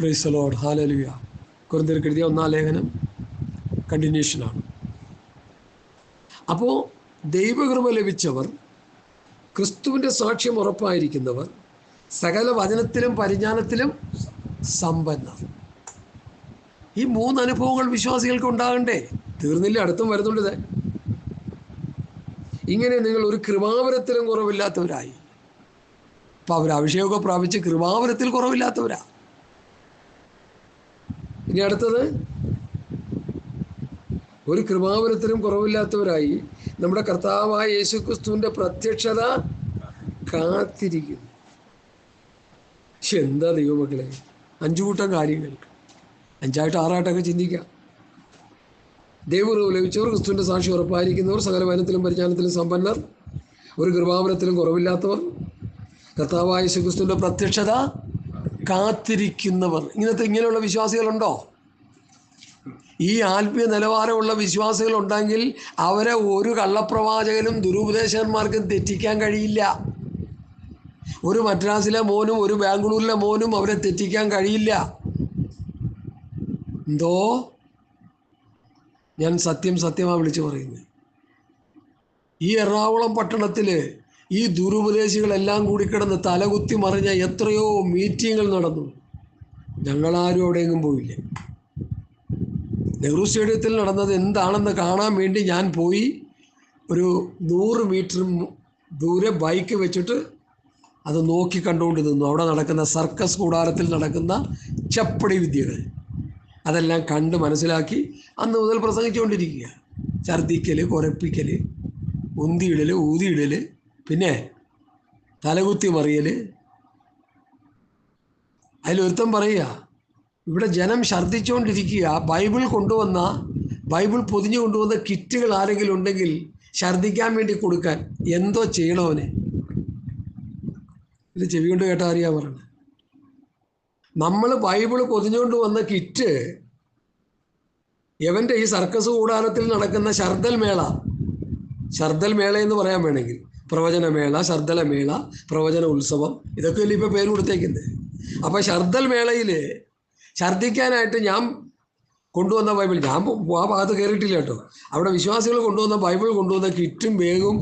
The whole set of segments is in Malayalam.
Price the lord, hallelujah. കൊരിന്ത്യർക്ക് എഴുതിയ 1-ാം ലേഖനം കണ്ടിന്യൂഷനാണ്. അപ്പോൾ ദൈവകൃപ ലഭിച്ചവർ, ക്രിസ്തുവിൻ്റെ സാക്ഷ്യം ഉറപ്പായിരിക്കുന്നവർ, സകല വചനത്തിലും പരിജ്ഞാനത്തിലും സമ്പന്നർ. ഈ 3 അനുഭവങ്ങൾ വിശ്വാസികൾക്ക് ഉണ്ടാകണ്ടേ? തീർന്നില്ല, അടുത്തും വരുന്നുണ്ട്. ഇങ്ങനെ നിങ്ങൾ ഒരു കൃപാവരത്തിലും കുറവില്ലാത്തവരായി. അപ്പം അവർ അഭിഷേകമൊക്കെ പ്രാപിച്ച് കൃപാവരത്തിൽ കുറവില്ലാത്തവരാ. ഇനി അടുത്തത്, ഒരു കൃപാവരത്തിലും കുറവില്ലാത്തവരായി നമ്മുടെ കർത്താവായ യേശുക്രിസ്തുവിൻ്റെ പ്രത്യക്ഷത കാത്തിരിക്കുന്നു. പക്ഷെ എന്താ ദൈവമക്കളെ, 5 കൂട്ടം കാര്യങ്ങൾ, 5 6 ചിന്തിക്കാം. ദൈവകൃപ ലഭിച്ചവർ, ക്രിസ്തുവിൻ്റെ സാക്ഷി ഉറപ്പായിരിക്കുന്നവർ, സകല വചനത്തിലും പരിജ്ഞാനത്തിലും സമ്പന്നർ, ഒരു കൃപാവരത്തിലും കുറവില്ലാത്തവർ, കർത്താവായ യേശുക്രിസ്തുവിൻ്റെ പ്രത്യക്ഷത കാത്തിരിക്കുന്നവർ. ഇങ്ങനെയുള്ള വിശ്വാസികളുണ്ടോ? ഈ ആത്മീയ നിലവാരമുള്ള വിശ്വാസികളുണ്ടെങ്കിൽ അവരെ ഒരു കള്ളപ്രവാചകനും ദുരുപദേശകന്മാർക്കും തെറ്റിക്കാൻ കഴിയില്ല. ഒരു മദ്രാസിലെ മോനും ഒരു ബാംഗ്ലൂരിലെ മോനും അവരെ തെറ്റിക്കാൻ കഴിയില്ല. എന്തോ ഞാൻ സത്യമാണ് വിളിച്ചു പറയുന്നത്. ഈ എറണാകുളം പട്ടണത്തിൽ ഈ ദുരുപദേശികളെല്ലാം കൂടി കിടന്ന് തലകുത്തി മറിഞ്ഞ എത്രയോ മീറ്റിങ്ങുകൾ നടന്നു. ഞങ്ങളാരും അവിടെയെങ്കിലും പോയില്ല. നെഹ്റു സ്റ്റേഡിയത്തിൽ നടന്നത് എന്താണെന്ന് കാണാൻ വേണ്ടി ഞാൻ പോയി. ഒരു 100 മീറ്റർ ദൂരെ ബൈക്ക് വെച്ചിട്ട് അത് നോക്കി കണ്ടുകൊണ്ട് നിന്നു. അവിടെ നടക്കുന്ന സർക്കസ് കൂടാരത്തിൽ നടക്കുന്ന ചപ്പടി വിദ്യകൾ അതെല്ലാം കണ്ട് മനസ്സിലാക്കി അന്ന് മുതൽ പ്രസംഗിച്ചുകൊണ്ടിരിക്കുക. ഛർദ്ദിക്കൽ, കുരപ്പിക്കൽ, ഉന്തിയിടൽ, ഊതിയിടൽ, പിന്നെ തലകുത്തി മറിയൽ. അതിലൊരുത്തം പറയുക, ഇവിടെ ജനം ഛർദ്ദിച്ചുകൊണ്ടിരിക്കുക, ബൈബിൾ പൊതിഞ്ഞു കൊണ്ടുവന്ന കിറ്റുകൾ ആരെങ്കിലും ഉണ്ടെങ്കിൽ ഛർദ്ദിക്കാൻ വേണ്ടി കൊടുക്കാൻ. എന്തോ ചെയ്യണവന്? ഇത് ചെവി കൊണ്ട് കേട്ടാൽ അറിയാൻ പറഞ്ഞത്. നമ്മൾ ബൈബിൾ പൊതിഞ്ഞുകൊണ്ട് വന്ന കിറ്റ് എവൻ്റെ ഈ സർക്കസ് കൂടാരത്തിൽ നടക്കുന്ന ശർദൽ മേള എന്ന് പറയാൻ വേണമെങ്കിൽ, പ്രവചനമേള, ശർദലമേള, പ്രവചന ഉത്സവം, ഇതൊക്കെയല്ലേ ഇപ്പോൾ പേര് കൊടുത്തേക്കുന്നത്. അപ്പോൾ ശർദൽ മേളയിൽ ഛർദ്ദിക്കാനായിട്ട് ഞാൻ കൊണ്ടുവന്ന ബൈബിൾ, ഞാൻ ആ ഭാഗത്ത് കയറിയിട്ടില്ല കേട്ടോ, അവിടെ വിശ്വാസികൾ കൊണ്ടുവന്ന ബൈബിൾ കൊണ്ടുവന്ന കിറ്റും ബാഗും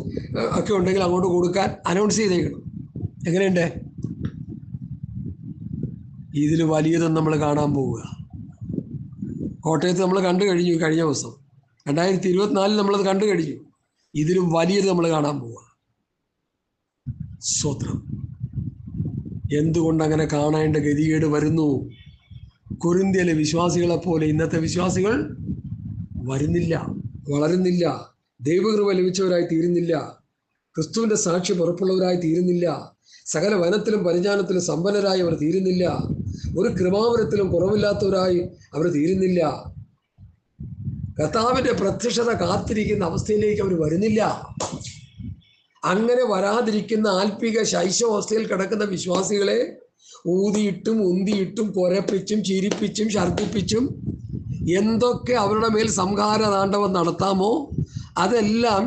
ഒക്കെ ഉണ്ടെങ്കിൽ അങ്ങോട്ട് കൊടുക്കാൻ അനൗൺസ് ചെയ്തേക്കണം. എങ്ങനെയുണ്ട്? ഇതിൽ വലിയതും നമ്മൾ കാണാൻ പോവുക. കോട്ടയത്ത് നമ്മൾ കണ്ടു കഴിഞ്ഞു കഴിഞ്ഞ ദിവസം. 2024 നമ്മളത് കണ്ടു കഴിഞ്ഞു. ഇതിലും വലിയത് നമ്മൾ കാണാൻ പോവുക. സ്തോത്രം. എന്തുകൊണ്ടങ്ങനെ കാണേണ്ട ഗതികേട് വരുന്നു? കൊരിന്ത്യയിലെ വിശ്വാസികളെപ്പോലെ ഇന്നത്തെ വിശ്വാസികൾ വരുന്നില്ല, വളരുന്നില്ല, ദൈവകൃപ ലഭിച്ചവരായി തീരുന്നില്ല, ക്രിസ്തുവിൻ്റെ സാക്ഷ്യം ഉറപ്പുള്ളവരായി തീരുന്നില്ല, സകല വനത്തിലും പരിജ്ഞാനത്തിലും സമ്പന്നരായി അവർ തീരുന്നില്ല, ഒരു കൃപാവരത്തിലും കുറവില്ലാത്തവരായി അവർ തീരുന്നില്ല, കർത്താവിൻ്റെ പ്രത്യക്ഷത കാത്തിരിക്കുന്ന അവസ്ഥയിലേക്ക് അവർ വരുന്നില്ല. അങ്ങനെ വരാതിരിക്കുന്ന ആത്മീക ശൈശവാവസ്ഥയിൽ കിടക്കുന്ന വിശ്വാസികളെ ഊതിയിട്ടും ഉന്തിയിട്ടും കുരപ്പിച്ചും ചിരിപ്പിച്ചും ഛർദ്ദിപ്പിച്ചും എന്തൊക്കെ അവരുടെ മേൽ സംഹാര താണ്ഡവം നടത്താമോ അതെല്ലാം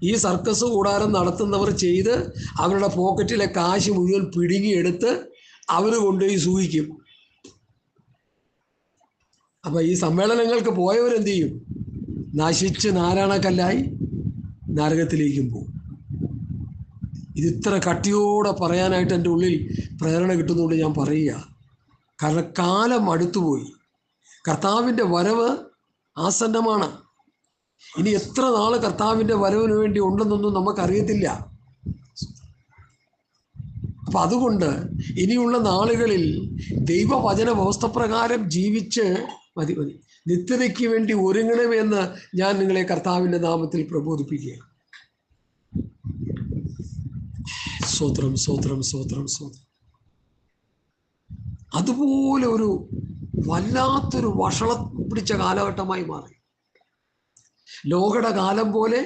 ഈ സർക്കസ് കൂടാരം നടത്തുന്നവർ ചെയ്ത് അവരുടെ പോക്കറ്റിലെ കാശ് മുഴുവൻ പിടുങ്ങിയെടുത്ത് അവർ കൊണ്ടുപോയി സൂഹിക്കും. അപ്പം ഈ സമ്മേളനങ്ങൾക്ക് പോയവരെന്ത് ചെയ്യും? നശിച്ച് നാരായണക്കല്ലായി നരകത്തിലേക്കും പോകും. ഇതിത്ര കട്ടിയോടെ പറയാനായിട്ട് എൻ്റെ ഉള്ളിൽ പ്രേരണ കിട്ടുന്നതുകൊണ്ട് ഞാൻ പറയുക. കാരണം കാലം അടുത്തുപോയി. കർത്താവിൻ്റെ വരവ് ആസന്നമാണ്. ഇനി എത്ര നാൾ കർത്താവിൻ്റെ വരവിന് വേണ്ടി ഉണ്ടെന്നൊന്നും നമുക്കറിയത്തില്ല. അപ്പം അതുകൊണ്ട് ഇനിയുള്ള നാളുകളിൽ ദൈവവചന വ്യവസ്ഥപ്രകാരം ജീവിച്ച് മതി നിത്യതയ്ക്ക് വേണ്ടി ഒരുങ്ങണമെന്ന് ഞാൻ നിങ്ങളെ കർത്താവിൻ്റെ നാമത്തിൽ പ്രബോധിപ്പിക്കുക. സ്തോത്രം, സ്തോത്രം, സ്തോത്രം, സ്തോത്രം. അതുപോലെ ഒരു വല്ലാത്തൊരു വഷളം പിടിച്ച കാലഘട്ടമായി മാറി. ലോകയുടെ കാലം പോലെ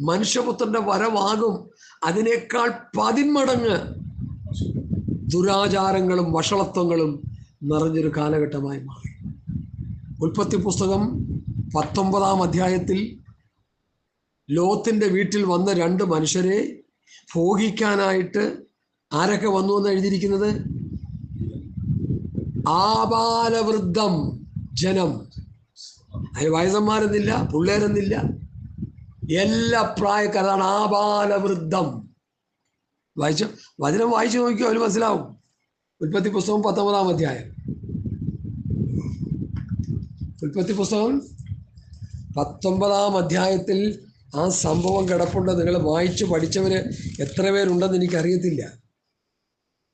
മനുഷ്യപുത്രന്റെ വരവാകും. അതിനേക്കാൾ 10 മടങ്ങ് ദുരാചാരങ്ങളും വഷളത്വങ്ങളും നിറഞ്ഞൊരു കാലഘട്ടമായി മാറി. ഉൽപ്പത്തി പുസ്തകം 19-ാം അധ്യായത്തിൽ ലോത്തിന്റെ വീട്ടിൽ വന്ന 2 മനുഷ്യരെ ഭോഗിക്കാനായിട്ട് ആരൊക്കെ വന്നു എന്ന് എഴുതിയിരിക്കുന്നത്? ആബാലവൃദ്ധം ജനം. അതിന് വയസ്സന്മാരെന്നില്ല, പിള്ളേരെന്നില്ല, എല്ലാ പ്രായക്കാരാണ്. ആബാലവൃദ്ധം. വായിച്ചു, വചനം വായിച്ചു നോക്കിയോ, അവന് മനസ്സിലാവും. ഉൽപ്പത്തി പുസ്തകം 19-ാം അധ്യായം. ഉൽപ്പത്തി പുസ്തകം 19-ാം അധ്യായത്തിൽ ആ സംഭവം കിടപ്പുണ്ട്. നിങ്ങൾ വായിച്ചു പഠിച്ചവര് എത്ര പേരുണ്ടെന്ന് എനിക്കറിയത്തില്ല.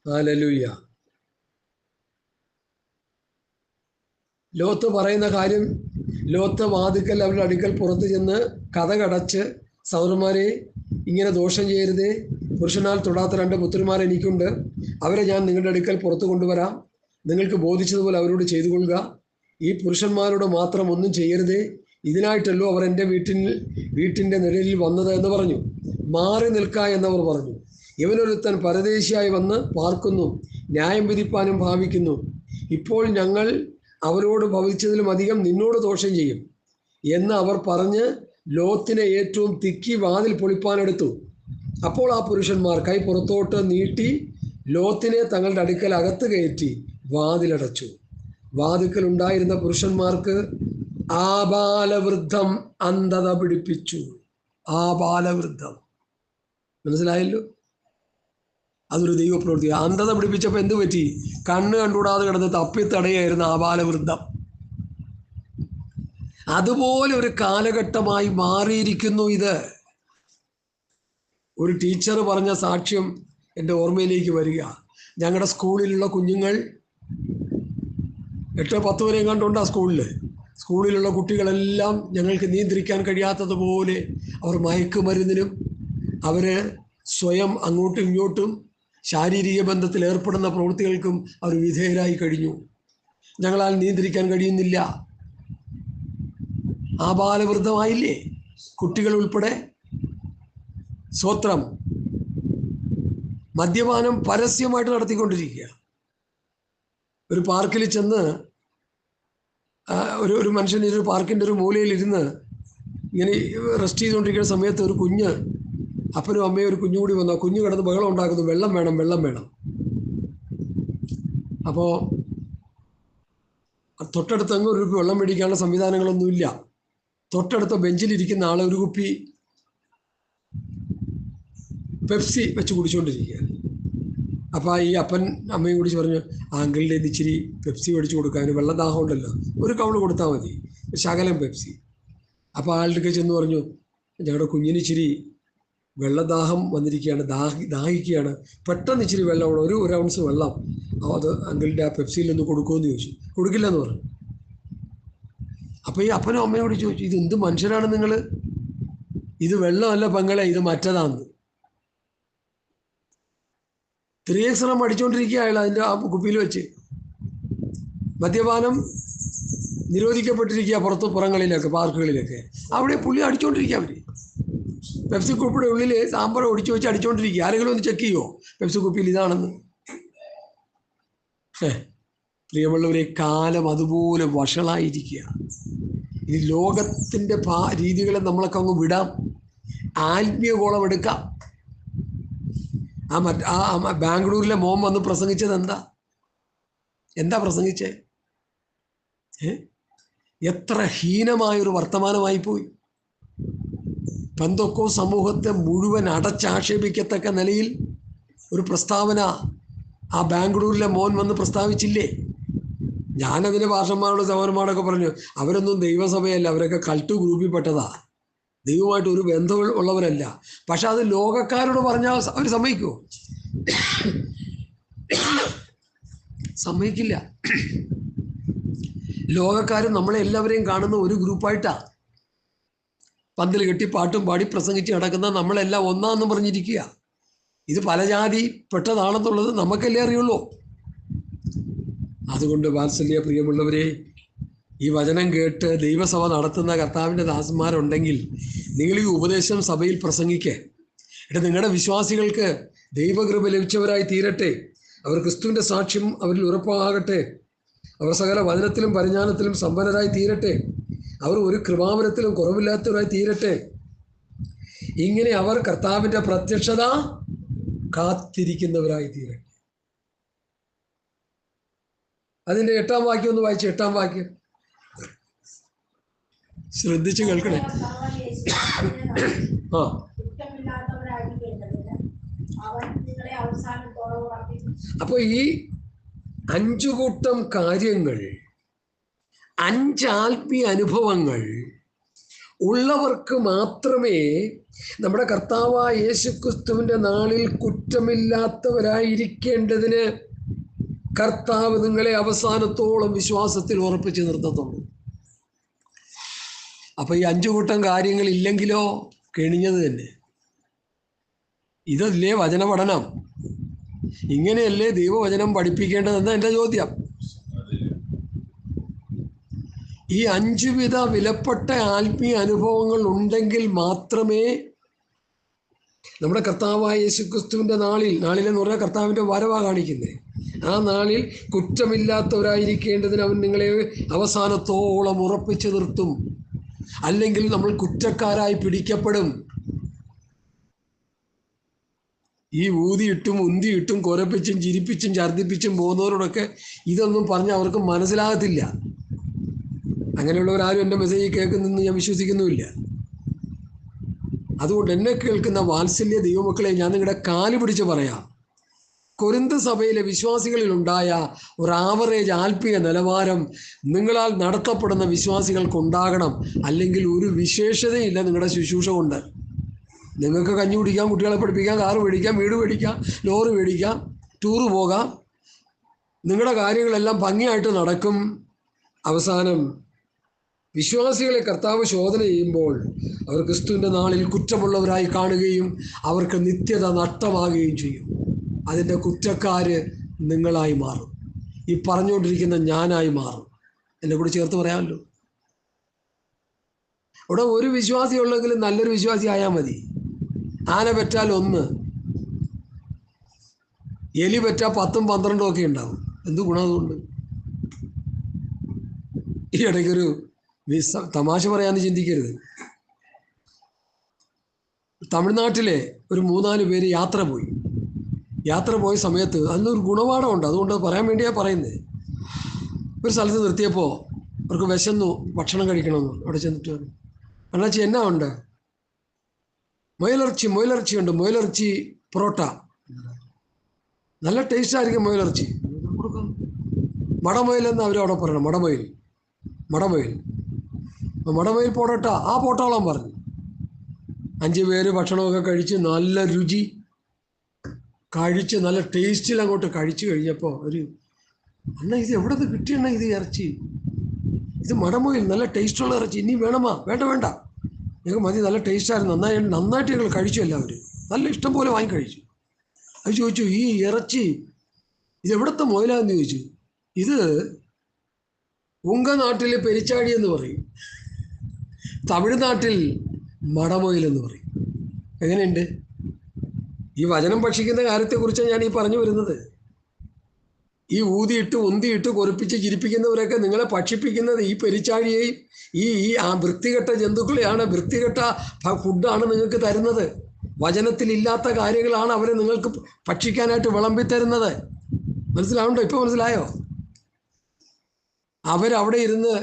ഹല്ലേലൂയ. ലോത്ത് പറയുന്ന കാര്യം, ലോത്ത് വാതിക്കൽ അവരുടെ അടുക്കൽ പുറത്ത് ചെന്ന് കതകടച്ച്, സഹോദരന്മാരെ ഇങ്ങനെ ദോഷം ചെയ്യരുതേ, പുരുഷനാൽ തൊടാത്ത 2 പുത്രിമാർ എനിക്കുണ്ട്, അവരെ ഞാൻ നിങ്ങളുടെ അടുക്കൽ പുറത്ത് കൊണ്ടുവരാം, നിങ്ങൾക്ക് ബോധിച്ചതുപോലെ അവരോട് ചെയ്തു കൊള്ളുക, ഈ പുരുഷന്മാരോട് മാത്രം ഒന്നും ചെയ്യരുതേ, ഇതിനായിട്ടല്ലോ അവർ എൻ്റെ വീട്ടിൻ്റെ നിഴലിൽ വന്നത് എന്ന് പറഞ്ഞു. മാറി നിൽക്ക എന്നവർ പറഞ്ഞു. ഇവനൊരുത്തൻ പരദേശിയായി വന്ന് പാർക്കുന്നു, ന്യായം വിധിപ്പാനും ഭാവിക്കുന്നു. ഇപ്പോൾ ഞങ്ങൾ അവരോട് ഭവിച്ചതിലും അധികം നിന്നോട് ദോഷം ചെയ്യും എന്ന് അവർ പറഞ്ഞ് ലോത്തിനെ ഏറ്റവും തിക്കി വാതിൽ പൊളിപ്പാനെടുത്തു. അപ്പോൾ ആ പുരുഷന്മാർ കൈ പുറത്തോട്ട് നീട്ടി ലോത്തിനെ തങ്ങളുടെ അടുക്കൽ അകത്ത് കയറ്റി വാതിലടച്ചു. വാതിക്കൽ ഉണ്ടായിരുന്ന പുരുഷന്മാർക്ക് ആബാലവൃദ്ധം അന്ധത പിടിപ്പിച്ചു. ആബാലവൃദ്ധം, മനസ്സിലായല്ലോ? അതൊരു ദൈവപ്രവൃത്തി. അന്ധത പിടിപ്പിച്ചപ്പോൾ എന്ത് പറ്റി? കണ്ണ് കണ്ടുകൂടാതെ കിടന്ന് തപ്പിത്തടയായിരുന്നു ആബാലവൃദ്ധം. അതുപോലെ ഒരു കാലഘട്ടമായി മാറിയിരിക്കുന്നു ഇത്. ഒരു ടീച്ചർ പറഞ്ഞ സാക്ഷ്യം എൻ്റെ ഓർമ്മയിലേക്ക് വരിക. ഞങ്ങളുടെ സ്കൂളിലുള്ള കുഞ്ഞുങ്ങൾ 8-10 വരെ കണ്ടുണ്ട്. ആ സ്കൂളിലുള്ള കുട്ടികളെല്ലാം ഞങ്ങൾക്ക് നിയന്ത്രിക്കാൻ കഴിയാത്തതുപോലെ അവർ മയക്കുമരുന്നിനും അവർ സ്വയം അങ്ങോട്ടും ഇങ്ങോട്ടും ശാരീരിക ബന്ധത്തിൽ ഏർപ്പെടുന്ന പ്രവൃത്തികൾക്കും അവർ വിധേയരായി കഴിഞ്ഞു. ഞങ്ങളാൽ നിയന്ത്രിക്കാൻ കഴിയുന്നില്ല. ആബാലവൃദ്ധമായില്ലേ കുട്ടികൾ ഉൾപ്പെടെ. സ്വത്രം മദ്യപാനം പരസ്യമായിട്ട് നടത്തിക്കൊണ്ടിരിക്കുക. ഒരു പാർക്കിൽ ചെന്ന് ഒരു മനുഷ്യൻ ഒരു പാർക്കിൻ്റെ ഒരു മൂലയിൽ ഇരുന്ന് ഇങ്ങനെ റെസ്റ്റ് ചെയ്തുകൊണ്ടിരിക്കുന്ന സമയത്ത് ഒരു കുഞ്ഞ്, അപ്പനും അമ്മയും ഒരു കുഞ്ഞു കൂടി വന്നു. ആ കുഞ്ഞ് കിടന്ന് ബഹളം ഉണ്ടാക്കുന്നു, വെള്ളം വേണം, വെള്ളം വേണം. അപ്പോൾ തൊട്ടടുത്തങ്ങ് ഒരു കുപ്പി വെള്ളം മേടിക്കാനുള്ള സംവിധാനങ്ങളൊന്നുമില്ല. തൊട്ടടുത്ത ബെഞ്ചിലിരിക്കുന്ന ആളെ ഒരു കുപ്പി പെപ്സി വെച്ച് കുടിച്ചുകൊണ്ടിരിക്കുക. അപ്പോൾ ഈ അപ്പൻ അമ്മയും കുടിച്ച് പറഞ്ഞു, അങ്കിളിൻ്റെ ഇച്ചിരി പെപ്സി മേടിച്ച് കൊടുക്കാൻ, വെള്ളദാഹം ഉണ്ടല്ലോ, ഒരു കൗള് കൊടുത്താൽ മതി, ശകലം പെപ്സി. അപ്പോൾ ആളുടെ ചെന്ന് പറഞ്ഞു, ഞങ്ങളുടെ കുഞ്ഞിന് ഇച്ചിരി വെള്ളദാഹം വന്നിരിക്കുകയാണ്, ദാഹിക്കുകയാണ്, പെട്ടെന്ന് ഇച്ചിരി വെള്ളം, ഒരു ഔൺസ് വെള്ളം അത് അങ്കിളിൻ്റെ ആ പെപ്സിയിൽ ഒന്ന് കൊടുക്കുമെന്ന് ചോദിച്ചു. കൊടുക്കില്ലെന്ന് പറഞ്ഞു. അപ്പോൾ ഈ അപ്പനും അമ്മയോട് ചോദിച്ചു, ഇത് എന്ത് മനുഷ്യരാണ് നിങ്ങൾ? ഇത് വെള്ളമല്ല പെങ്ങളെ, ഇത് മറ്റതാന്ന്. 3x അടിച്ചുകൊണ്ടിരിക്കുക അയാൾ അതിൻ്റെ ആ കുപ്പിയിൽ വെച്ച്. മദ്യപാനം നിരോധിക്കപ്പെട്ടിരിക്കുക പുറങ്ങളിലൊക്കെ, പാർക്കുകളിലൊക്കെ. അവിടെ പുള്ളി അടിച്ചുകൊണ്ടിരിക്കുക. അവർ പെപ്സി കുപ്പിയുടെ ഉള്ളിൽ സാമ്പാർ ഒടിച്ചു വെച്ച് അടിച്ചുകൊണ്ടിരിക്കുക. ആരെങ്കിലും ഒന്ന് ചെക്ക് ചെയ്യുമോ പെപ്സി കുപ്പിയിൽ ഇതാണെന്ന്? പ്രിയമുള്ളവരെ, കാലം അതുപോലെ വഷളായിരിക്കുക. ഈ ലോകത്തിൻ്റെ രീതികളെ നമ്മളൊക്കെ അങ്ങ് വിടാം, ആത്മീയ ഗോളം എടുക്കാം. ബാംഗ്ലൂരിലെ മോൻ വന്ന് പ്രസംഗിച്ചത് എന്താ പ്രസംഗിച്ചേ? എത്ര ഹീനമായൊരു വർത്തമാനമായി പോയി. പെന്തോക്കോ സമൂഹത്തെ മുഴുവൻ അടച്ചാക്ഷേപിക്കത്തക്ക നിലയിൽ ഒരു പ്രസ്താവന ആ ബാംഗ്ലൂരിലെ മോൻ വന്ന് പ്രസ്താവിച്ചില്ലേ? ഞാനതിന് ഭാഷന്മാരോട് സഹോദരന്മാരോടൊക്കെ പറഞ്ഞു, അവരൊന്നും ദൈവസഭയല്ല, അവരൊക്കെ കൾട്ട് ഗ്രൂപ്പിൽപ്പെട്ടതാ, ദൈവമായിട്ട് ഒരു ബന്ധം ഉള്ളവരല്ല. പക്ഷെ അത് ലോകക്കാരോട് പറഞ്ഞാൽ അവർ സമ്മതിക്കുമോ? സമ്മതിക്കില്ല. ലോകക്കാരും നമ്മളെ എല്ലാവരെയും കാണുന്ന ഒരു ഗ്രൂപ്പായിട്ടാണ്. പന്തൽ കെട്ടി പാട്ടും പാടി പ്രസംഗിച്ച് നടക്കുന്ന നമ്മളെല്ലാം ഒന്നാന്ന് പറഞ്ഞിരിക്കുക. ഇത് പല ജാതി പെട്ടതാണെന്നുള്ളത് നമുക്കല്ലേ അറിയുള്ളൂ. അതുകൊണ്ട് വാത്സല്യ പ്രിയമുള്ളവരെ, ഈ വചനം കേട്ട് ദൈവസഭ നടത്തുന്ന കർത്താവിൻ്റെ ദാസന്മാരുണ്ടെങ്കിൽ നിങ്ങൾ ഈ ഉപദേശം സഭയിൽ പ്രസംഗിക്കേ. നിങ്ങളുടെ വിശ്വാസികൾക്ക് ദൈവകൃപ ലഭിച്ചവരായി തീരട്ടെ. അവർ ക്രിസ്തുവിൻ്റെ സാക്ഷ്യം അവരിൽ ഉറപ്പാകട്ടെ. അവർ സകല വചനത്തിലും പരിജ്ഞാനത്തിലും സമ്പന്നരായി തീരട്ടെ. അവർ ഒരു കൃപാവരത്തിലും കുറവില്ലാത്തവരായി തീരട്ടെ. ഇങ്ങനെ അവർ കർത്താവിൻ്റെ പ്രത്യക്ഷത കാത്തിരിക്കുന്നവരായി തീരട്ടെ. അതിൻ്റെ 8-ാം വാക്യം ഒന്ന് വായിച്ചു. 8-ാം വാക്യം ശ്രദ്ധിച്ച് കേൾക്കണേ. ആ, അപ്പോൾ ഈ 5 കൂട്ടം കാര്യങ്ങൾ, 5 ആത്മീയ അനുഭവങ്ങൾ ഉള്ളവർക്ക് മാത്രമേ നമ്മുടെ കർത്താവായ യേശുക്രിസ്തുവിൻ്റെ നാളിൽ കുറ്റമില്ലാത്തവരായിരിക്കേണ്ടതിന് കർത്താവ് നിങ്ങളെ അവസാനത്തോളം വിശ്വാസത്തിൽ ഉറപ്പിച്ച് നിർത്തത്തുള്ളൂ. അപ്പൊ ഈ 5 കൂട്ടം കാര്യങ്ങൾ ഇല്ലെങ്കിലോ കെണിഞ്ഞത് തന്നെ. ഇതല്ലേ വചന പഠനം? ഇങ്ങനെയല്ലേ ദൈവവചനം പഠിപ്പിക്കേണ്ടതെന്ന് എൻ്റെ ചോദ്യം. ഈ 5 വിധ വിലപ്പെട്ട ആത്മീയ അനുഭവങ്ങൾ ഉണ്ടെങ്കിൽ മാത്രമേ നമ്മുടെ കർത്താവായ യേശുക്രിസ്തുവിൻ്റെ നാളിലെന്ന് പറഞ്ഞാൽ കർത്താവിൻ്റെ വരവാ കാണിക്കുന്നത്. ആ നാളിൽ കുറ്റമില്ലാത്തവരായിരിക്കേണ്ടതിന് അവൻ നിങ്ങളെ അവസാനത്തോളം ഉറപ്പിച്ചു നിർത്തും. അല്ലെങ്കിൽ നമ്മൾ കുറ്റക്കാരായി പിടിക്കപ്പെടും. ഈ ഊതിയിട്ടും ഉന്തിയിട്ടും കുരപ്പിച്ചും ചിരിപ്പിച്ചും ഛർദ്ദിപ്പിച്ചും പോകുന്നവരോടൊക്കെ ഇതൊന്നും പറഞ്ഞ് അവർക്ക് മനസ്സിലാകത്തില്ല. അങ്ങനെയുള്ളവരാരും എൻ്റെ മെസ്സേജ് കേൾക്കുന്നെന്ന് ഞാൻ വിശ്വസിക്കുന്നുമില്ല. അതുകൊണ്ട് എന്നെ കേൾക്കുന്ന വാത്സല്യ ദൈവമക്കളെ ഞാൻ നിങ്ങളുടെ കാല് പിടിച്ച് പറയാം, കൊരിന്ത് സഭയിലെ വിശ്വാസികളിലുണ്ടായ ഒരു ആവറേജ് ആത്മീയ നിലവാരം നിങ്ങളാൽ നടത്തപ്പെടുന്ന വിശ്വാസികൾക്കുണ്ടാകണം. അല്ലെങ്കിൽ ഒരു വിശേഷതയില്ല നിങ്ങളുടെ ശുശ്രൂഷ കൊണ്ട്. നിങ്ങൾക്ക് കഞ്ഞി കുടിക്കാം, കുട്ടികളെ പഠിപ്പിക്കാം, കാറ് മേടിക്കാം, വീട് മേടിക്കാം, ലോറി മേടിക്കാം, ടൂറ് പോകാം, നിങ്ങളുടെ കാര്യങ്ങളെല്ലാം ഭംഗിയായിട്ട് നടക്കും. അവസാനം വിശ്വാസികളെ കർത്താവ് ശോധന ചെയ്യുമ്പോൾ അവർ ക്രിസ്തുവിൻ്റെ നാളിൽ കുറ്റമുള്ളവരായി കാണുകയും അവർക്ക് നിത്യത നഷ്ടമാകുകയും ചെയ്യും. അതിൻ്റെ കുറ്റക്കാര് നിങ്ങളായി മാറും. ഈ പറഞ്ഞുകൊണ്ടിരിക്കുന്ന ഞാനായി മാറും. എന്നെ കൂടി ചേർത്ത് പറയാമല്ലോ. ഇവിടെ ഒരു വിശ്വാസി ഉള്ളെങ്കിലും നല്ലൊരു വിശ്വാസി ആയാൽ മതി. ആന പെറ്റാൽ 1, എലി പെറ്റാൽ 10ഉം 12ഉം ഒക്കെ ഉണ്ടാവും. എന്ത് ഗുണം അതുകൊണ്ട്? ഈ ഇടയ്ക്കൊരു തമാശ പറയാമെന്ന് ചിന്തിക്കരുത്. തമിഴ്നാട്ടിലെ ഒരു 3-4 പേര് യാത്ര പോയ സമയത്ത് അതിനൊരു ഗുണപാഠമുണ്ട്. അതുകൊണ്ട് പറയാൻ വേണ്ടിയാണ് പറയുന്നത്. ഒരു സ്ഥലത്ത് നിർത്തിയപ്പോൾ അവർക്ക് വിശന്നു, ഭക്ഷണം കഴിക്കണമെന്ന്. അവിടെ ചെന്നിട്ട് അണ്ണാച്ചി എന്നാ ഉണ്ട്? മുയലിറച്ചി ഉണ്ട്, മുയലിറച്ചി പൊറോട്ട, നല്ല ടേസ്റ്റായിരിക്കും മുയലിറച്ചി. മടമുയലെന്ന് അവരവിടെ പറയണം. മടമുയൽ പൊറോട്ട, ആ പോട്ടോളം പറഞ്ഞു. 5 പേര് ഭക്ഷണമൊക്കെ കഴിച്ച് നല്ല രുചി കഴിച്ച് നല്ല ടേസ്റ്റിൽ അങ്ങോട്ട് കഴിച്ചു കഴിഞ്ഞപ്പോൾ അണ്ണ ഇത് എവിടെ നിന്ന് കിട്ടിയണ്ണ ഇത് ഇറച്ചി? ഇത് മടമുയൽ, നല്ല ടേസ്റ്റുള്ള ഇറച്ചി, ഇനി വേണമാ? വേണ്ട, ഞങ്ങൾ മതി, നല്ല ടേസ്റ്റായിരുന്നു, നന്നായിട്ട് ഞങ്ങൾ കഴിച്ചു. എല്ലാവരും നല്ല ഇഷ്ടം പോലെ വാങ്ങി കഴിച്ചു. അത് ചോദിച്ചു, ഈ ഇറച്ചി ഇത് എവിടുത്തെ മുയലാന്ന് ചോദിച്ചു. ഇത് ഉങ്ക നാട്ടിൽ പെരിച്ചാഴി എന്ന് പറയും, തമിഴ്നാട്ടിൽ മടമുയലെന്ന് പറയും. എങ്ങനെയുണ്ട്? ഈ വചനം ഭക്ഷിക്കുന്ന കാര്യത്തെക്കുറിച്ചാണ് ഞാൻ ഈ പറഞ്ഞു വരുന്നത്. ഈ ഊതിയിട്ട് ഉന്തിയിട്ട് കൊറിപ്പിച്ച് ചിരിപ്പിക്കുന്നവരൊക്കെ നിങ്ങളെ ഭക്ഷിപ്പിക്കുന്നത് ഈ പെരിച്ചാഴിയെയും ഈ വൃത്തികെട്ട ജന്തുക്കളെയാണ്, വൃത്തികെട്ട ഫുഡാണ് നിങ്ങൾക്ക് തരുന്നത്. വചനത്തിലില്ലാത്ത കാര്യങ്ങളാണ് അവരെ നിങ്ങൾക്ക് ഭക്ഷിക്കാനായിട്ട് വിളമ്പിത്തരുന്നത്. മനസ്സിലാവുണ്ടോ? ഇപ്പോൾ മനസ്സിലായോ? അവരവിടെ ഇരുന്ന്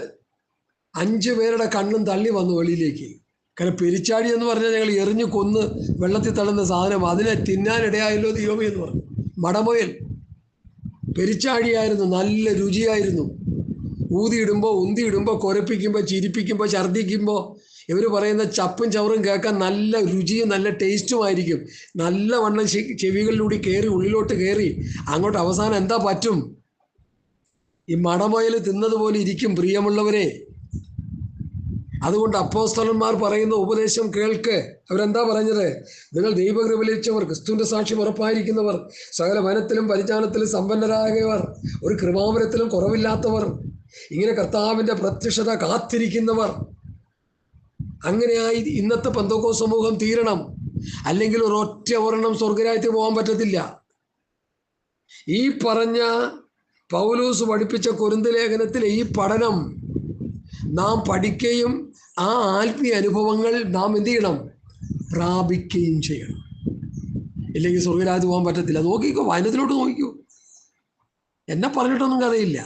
5 പേരുടെ കണ്ണും തള്ളി വന്നു വെളിയിലേക്ക്. കാരണം പെരിച്ചാഴി എന്ന് പറഞ്ഞാൽ ഞങ്ങൾ എറിഞ്ഞു കൊന്ന് വെള്ളത്തിൽ തള്ളുന്ന സാധനം, അതിനെ തിന്നാനിടയായല്ലോ ദൈവമേ എന്ന് പറഞ്ഞു. മടമുയൽ പെരിച്ചാഴിയായിരുന്നു, നല്ല രുചിയായിരുന്നു. ഊതിയിടുമ്പോൾ ഉന്തിയിടുമ്പോൾ കുരപ്പിക്കുമ്പോൾ ചിരിപ്പിക്കുമ്പോൾ ഛർദ്ദിക്കുമ്പോൾ ഇവർ പറയുന്ന ചപ്പും ചവറും കേൾക്കാൻ നല്ല രുചിയും നല്ല ടേസ്റ്റുമായിരിക്കും. നല്ല വണ്ണം ചെവികളിലൂടെ കയറി ഉള്ളിലോട്ട് കയറി അങ്ങോട്ട് അവസാനം എന്താ പറ്റും? ഈ മടമുയൽ തിന്നതുപോലെ ഇരിക്കും പ്രിയമുള്ളവരെ. അതുകൊണ്ട് അപ്പോസ്തലന്മാർ പറയുന്ന ഉപദേശം കേൾക്ക്. അവരെന്താ പറഞ്ഞത്? നിങ്ങൾ ദൈവകൃപ ലഭിച്ചവർ, ക്രിസ്തുവിന്റെ സാക്ഷ്യം ഉറപ്പായിരിക്കുന്നവർ, സകല വനത്തിലും പരിജ്ഞാനത്തിലും സമ്പന്നരായവർ, ഒരു കൃപാവരത്തിലും കുറവില്ലാത്തവർ, ഇങ്ങനെ കർത്താവിന്റെ പ്രത്യക്ഷത കാത്തിരിക്കുന്നവർ. അങ്ങനെയായി ഇന്നത്തെ പെന്തക്കോസ്ത് സമൂഹം തീരണം. അല്ലെങ്കിൽ ഒരൊറ്റ ഒരെണ്ണം സ്വർഗരാജ്യത്തിൽ പോകാൻ പറ്റത്തില്ല. ഈ പറഞ്ഞ പൗലോസ് പഠിപ്പിച്ച കൊരിന്ത് ലേഖനത്തിലെ ഈ പഠനം നാം പഠിക്കുകയും ആ ആത്മീയ അനുഭവങ്ങൾ നാം എന്ത് ചെയ്യണം? പ്രാപിക്കുകയും ചെയ്യണം. ഇല്ലെങ്കിൽ സ്വർഗരാജ്യത്ത് പോകാൻ പറ്റത്തില്ല. നോക്കിക്കോ, വചനത്തിലോട്ട് നോക്കിക്കോ. എന്നെ പറഞ്ഞിട്ടൊന്നും കഥയില്ല.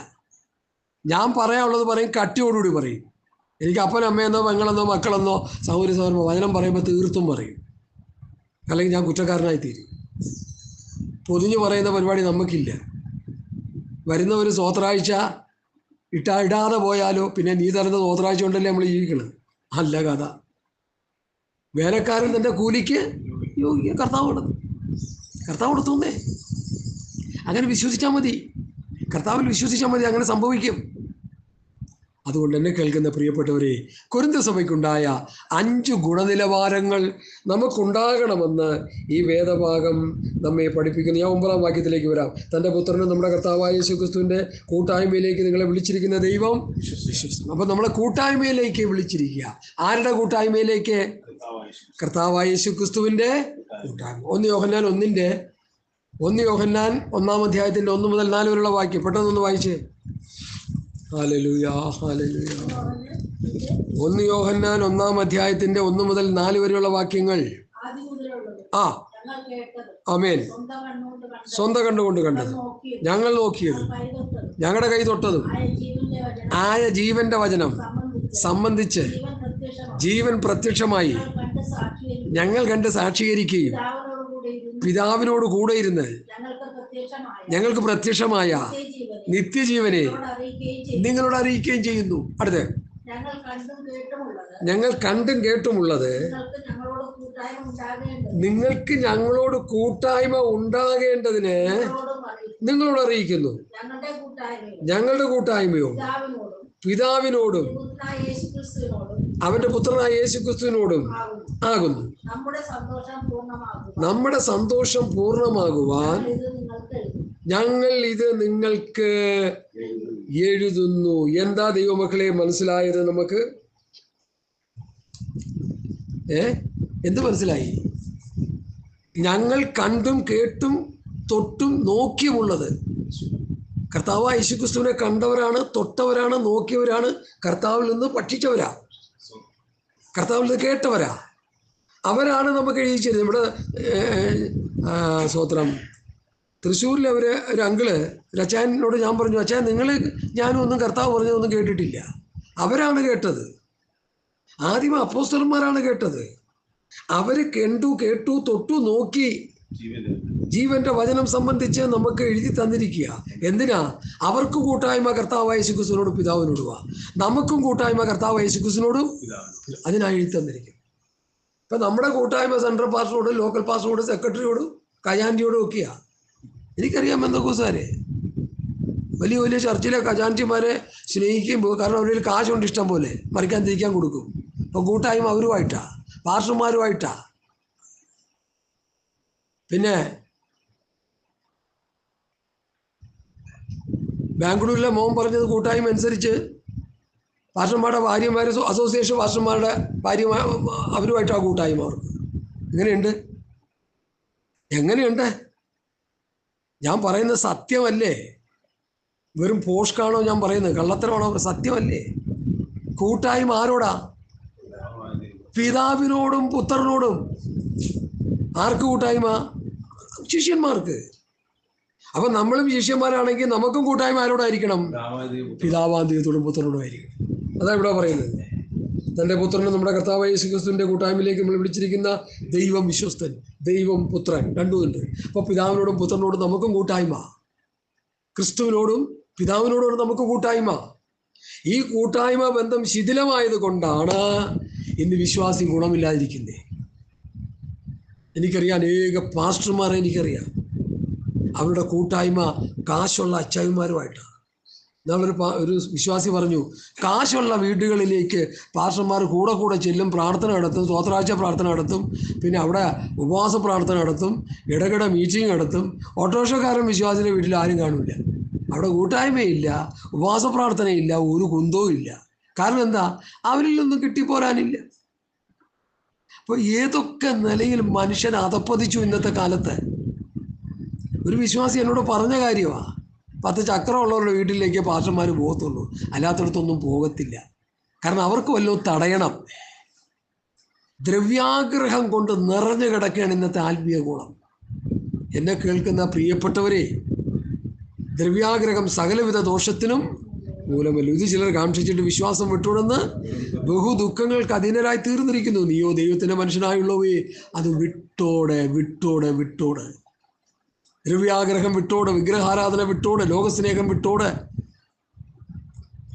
ഞാൻ പറയാനുള്ളത് പറയും, കട്ടിയോടുകൂടി പറയും. എനിക്ക് അപ്പൻ അമ്മയെന്നോ പെങ്ങളെന്നോ മക്കളെന്നോ സൗകര്യ സൗകര്യമോ വചനം പറയുമ്പോൾ തീർത്തും പറയും, അല്ലെങ്കിൽ ഞാൻ കുറ്റക്കാരനായി തീരും. പൊതിഞ്ഞു പറയുന്ന പരിപാടി നമുക്കില്ല. വരുന്നവർ സ്വോത്രാഴ്ച ഇടാതെ പോയാലോ പിന്നെ നീ തരുന്ന സ്വോത്രാഴ്ച കൊണ്ടല്ലേ നമ്മൾ ജീവിക്കണം. അല്ല കഥ. വേലക്കാരൻ തൻ്റെ കൂലിക്ക് കർത്താവ് കൊടുത്തുന്നേ. അങ്ങനെ വിശ്വസിച്ചാൽ മതി, കർത്താവിൽ വിശ്വസിച്ചാൽ മതി, അങ്ങനെ സംഭവിക്കും. അതുകൊണ്ട് എന്നെ കേൾക്കുന്ന പ്രിയപ്പെട്ടവരെ, കൊരിന്ത സഭയ്ക്കുണ്ടായ 5 ഗുണനിലവാരങ്ങൾ നമുക്കുണ്ടാകണമെന്ന് ഈ വേദഭാഗം നമ്മെ പഠിപ്പിക്കുന്നു. ഞാൻ 9-ാം വാക്യത്തിലേക്ക് വരാം. തൻ്റെ പുത്രനും നമ്മുടെ കർത്താവായ യേശുക്രിസ്തുവിൻ്റെ കൂട്ടായ്മയിലേക്ക് നിങ്ങളെ വിളിച്ചിരിക്കുന്ന ദൈവം വിശ്വസിക്കുന്നു. അപ്പം നമ്മളെ കൂട്ടായ്മയിലേക്ക് വിളിച്ചിരിക്കുക. ആരുടെ കൂട്ടായ്മയിലേക്ക്? കർത്താവായ യേശുക്രിസ്തുവിൻ്റെ കൂട്ടായ്മ. 1 യോഹന്നാൻ 1-ാം അധ്യായത്തിൻ്റെ 1 മുതൽ 4 വരെയുള്ള വാക്യം പെട്ടെന്നൊന്ന് വായിച്ചേ. Hallelujah, hallelujah. 1 യോഹന്നാൻ 1-ാം അധ്യായത്തിന്റെ 1 മുതൽ 4 വരെയുള്ള വാക്യങ്ങൾ. ആമേൻ. സ്വന്തം കണ്ണുകൊണ്ട് കണ്ടത്, ഞങ്ങൾ നോക്കിയത്, ഞങ്ങളുടെ കൈ തൊട്ടതും ആയ ജീവന്റെ വചനം സംബന്ധിച്ച് ജീവൻ പ്രത്യക്ഷമായി ഞങ്ങൾ കണ്ട് സാക്ഷീകരിക്കുകയും പിതാവിനോട് കൂടെ ഇരുന്ന് ഞങ്ങൾക്ക് പ്രത്യക്ഷമായ നിത്യജീവനെ നിങ്ങളോട് അറിയിക്കുകയും ചെയ്യുന്നു. അടുത്ത്, ഞങ്ങൾ കണ്ടും കേട്ടുമുള്ളത് നിങ്ങൾക്ക് ഞങ്ങളോട് കൂട്ടായ്മ ഉണ്ടാകേണ്ടതിന് നിങ്ങളോട് അറിയിക്കുന്നു. ഞങ്ങളുടെ കൂട്ടായ്മയോ പിതാവിനോടും അവന്റെ പുത്രനായ യേശുക്രിസ്തുവിനോടും ആകുന്നു. നമ്മുടെ സന്തോഷം പൂർണ്ണമാകുവാൻ ഞങ്ങൾ ഇത് നിങ്ങൾക്ക് എഴുതുന്നു. എന്താ ദൈവമക്കളെ മനസ്സിലായത് നമുക്ക്? എന്ത് മനസ്സിലായി? ഞങ്ങൾ കണ്ടും കേട്ടും തൊട്ടും നോക്കിയുമുള്ളത്. കർത്താവായ യേശുക്രിസ്തുവിനെ കണ്ടവരാണ്, തൊട്ടവരാണ്, നോക്കിയവരാണ്, കർത്താവിൽ നിന്ന് പഠിച്ചവരാ, കർത്താവിൽ നിന്ന് കേട്ടവരാ. അവരാണ് നമുക്ക് എഴുതിച്ചത്. ഇവിടെ സ്വത്രം തൃശ്ശൂരിലെ ഒരു അങ്കിള് അച്ചായനോട് ഞാൻ പറഞ്ഞു, അച്ചായൻ നിങ്ങൾ ഞാനും ഒന്നും കർത്താവ് പറഞ്ഞതൊന്നും കേട്ടിട്ടില്ല. അവരാണ് കേട്ടത്. ആദ്യം അപ്പോസ്തലന്മാരാണ് കേട്ടത്. അവര് കേട്ടു തൊട്ടു നോക്കി ജീവന്റെ വചനം സംബന്ധിച്ച് നമുക്ക് എഴുതി തന്നിരിക്കുക. എന്തിനാ? അവർക്ക് കൂട്ടായ്മ കർത്താവായ യേശുക്രിസ്തുവിനോടും പിതാവിനോടുവാ. നമുക്കും കൂട്ടായ്മ കർത്താവായ യേശുക്രിസ്തുവിനോടും അതിനാ എഴുതി തന്നിരിക്കും. ഇപ്പം നമ്മുടെ കൂട്ടായ്മ സെൻട്രൽ പാസ്റ്ററോടും ലോക്കൽ പാസ്റ്ററോടും സെക്രട്ടറിയോടും ഖജാൻജിയോടും ഒക്കെയാ. എനിക്കറിയാം ബന്ധുക്കൂസാരെ വലിയ വലിയ ചർച്ചിലെ ഖജാൻജിമാരെ സ്നേഹിക്കുമ്പോൾ, കാരണം അവരിൽ കാശുണ്ട് ഇഷ്ടം പോലെ, മറിക്കാൻ തിരിക്കാൻ കൊടുക്കും. അപ്പം കൂട്ടായ്മ അവരുമായിട്ടാ, പാസ്റ്റർമാരുമായിട്ടാ. പിന്നെ ബാംഗ്ലൂരിലെ മോൻ പറഞ്ഞത് കൂട്ടായ്മ അനുസരിച്ച് പാസ്റ്റർമാരുടെ ഭാര്യമാർ, അസോസിയേഷൻ പാസ്റ്റർമാരുടെ ഭാര്യ അവരുമായിട്ടാണ് കൂട്ടായ്മ അവർക്ക്. എങ്ങനെയുണ്ട്? ഞാൻ പറയുന്നത് സത്യമല്ലേ? വെറും പോഷ്കാണോ ഞാൻ പറയുന്നത്? കള്ളത്തരമാണോ? സത്യമല്ലേ? കൂട്ടായ്മ ആരോടാ? പിതാവിനോടും പുത്രനോടും. ആർക്ക് കൂട്ടായ്മ? ശിഷ്യന്മാർക്ക്. അപ്പൊ നമ്മളും ശിഷ്യന്മാരാണെങ്കിൽ നമുക്കും കൂട്ടായ്മ ആരോടായിരിക്കണം? പിതാവാം ദൈവത്തോടും പുത്രനോടും ആയിരിക്കണം. അതാ ഇവിടെ പറയുന്നത്. തൻ്റെ പുത്രനും നമ്മുടെ കർത്താവായ യേശുക്രിസ്തുവിന്റെ കൂട്ടായ്മയിലേക്ക് നമ്മൾ വിളിച്ചിരിക്കുന്ന ദൈവം വിശ്വസ്തൻ, ദൈവം പുത്രൻ, രണ്ടുമുണ്ട്. അപ്പൊ പിതാവിനോടും പുത്രനോടും നമുക്കും കൂട്ടായ്മ, ക്രിസ്തുവിനോടും പിതാവിനോടും നമുക്ക് കൂട്ടായ്മ. ഈ കൂട്ടായ്മ ബന്ധം ശിഥിലമായത് കൊണ്ടാണ് ഇന്ന് വിശ്വാസി ഗുണമില്ലാതിരിക്കുന്നത്. എനിക്കറിയാം അനേക പാസ്റ്റർമാരെ എനിക്കറിയാം, അവരുടെ കൂട്ടായ്മ കാശുള്ള അച്ചായന്മാരുമായിട്ടാണ്. ഒരു വിശ്വാസി പറഞ്ഞു, കാശുള്ള വീടുകളിലേക്ക് പാസ്റ്റർമാർ കൂടെ ചെല്ലും, പ്രാർത്ഥന നടത്തും, സ്തോത്രാഴ്ച പ്രാർത്ഥന നടത്തും, പിന്നെ അവിടെ ഉപവാസ പ്രാർത്ഥന നടത്തും, ഇടയ്ക്കിടെ മീറ്റിംഗ് നടത്തും. ഓട്ടോറിക്ഷക്കാരൻ വിശ്വാസിയുടെ വീട്ടിൽ ആരും കാണില്ല. അവിടെ കൂട്ടായ്മയില്ല, ഉപവാസ പ്രാർത്ഥനയില്ല, ഒരു കുന്തവും ഇല്ല. കാരണം എന്താ? അവരിൽ നിന്നും കിട്ടിപ്പോരാനില്ല. അപ്പോൾ ഏതൊക്കെ നിലയിൽ മനുഷ്യൻ അധപ്പതിച്ചു ഇന്നത്തെ കാലത്ത്. ഒരു വിശ്വാസി എന്നോട് പറഞ്ഞ കാര്യമാണ്, 10 ചക്രമുള്ളവരുടെ വീട്ടിലേക്ക് പാസ്റ്റർമാർ പോകത്തുള്ളൂ, അല്ലാത്തടത്തൊന്നും പോകത്തില്ല. കാരണം അവർക്ക് വല്ലതും തടയണം. ദ്രവ്യാഗ്രഹം കൊണ്ട് നിറഞ്ഞു കിടക്കുകയാണ് ഇന്നത്തെ ആത്മീയ ഗുണം. എന്നെ കേൾക്കുന്ന പ്രിയപ്പെട്ടവരെ, ദ്രവ്യാഗ്രഹം സകലവിധ ദോഷത്തിനും മൂലമല്ലോ. ഇത് ചിലർ കാക്ഷിച്ചിട്ട് വിശ്വാസം വിട്ടുകൊടുന്ന് ബഹു ദുഃഖങ്ങൾക്ക് അധീനരായി തീർന്നിരിക്കുന്നു. നീയോ ദൈവത്തിൻ്റെ മനുഷ്യനായുള്ളവേ അത് വിട്ടോടെ വിട്ടോടെ വിട്ടോടെ. ദ്രവ്യാഗ്രഹം വിട്ടോടെ, വിഗ്രഹാരാധന വിട്ടോടെ, ലോകസ്നേഹം വിട്ടോടെ.